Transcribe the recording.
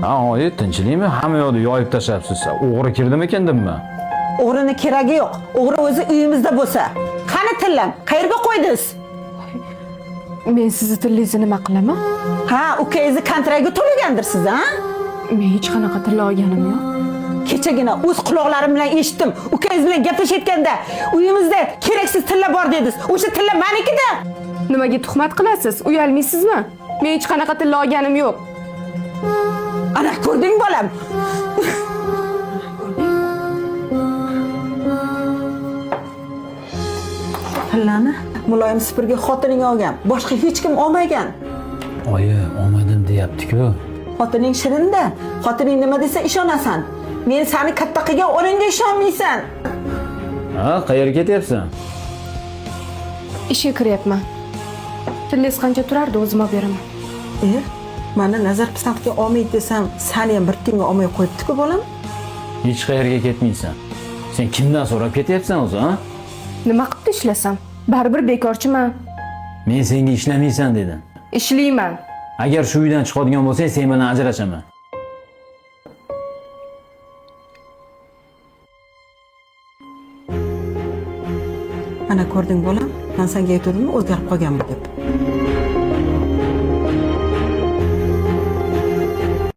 Ha, oyi, tinchlikmi? Hamma yoqda yoyib tashlabsiz. O'g'ri kirdimi ekan debmi? O'g'rini keragi yo'q. O'g'ri o'zi uyimizda bo'lsa. Qani tillam? Qayerga qo'ydingiz? Men sizni tillingizni nima qilaman? Ha, ukangizni kontraktga to'lagandirsiz, ha? Men hech qanaqa tilla olganim yo'q. Kechagina o'z quloqlarim bilan eshitdim. Ukangiz bilan gaplashayotganda uyimizda keraksiz tilla bor dedingiz. O'sha tilla menikida. Nimaga tuhmat qilasiz? Uyalmaysizmi? Men hech qanaqa tilla olganim yo'q. Ana ko'rding bolam. Tillani muloyim sipirga xotining olgan. Boshqa hech kim olmagan. Oyi, olmadim deyapti-ku. Xotining shirinda. Xotining nima desa ishonasan. Men seni katta qilgan o'g'lingga ishonmaysan. Ha, qayerga ketyapsan? Ishga kiryapman. Tillingiz qancha turardi, o'zim olib beraman. Mani nazar pisandga olmaydi desam, seni ham bir tinga olmay qo'yibdi-ku bolam. Hech qayerga ketmaysan. Sen kimdan so'rab ketyapsan o'zi, ha? Nima qilib ishlasam? Baribir bekorchiman. Men senga ishlamaysan dedim. Ishlayman. Agar shu uydan chiqadigan bo'lsang, sen bilan ajrashaman. Ana ko'rding bolam, men senga aytdim o'zgarib qolganman deb.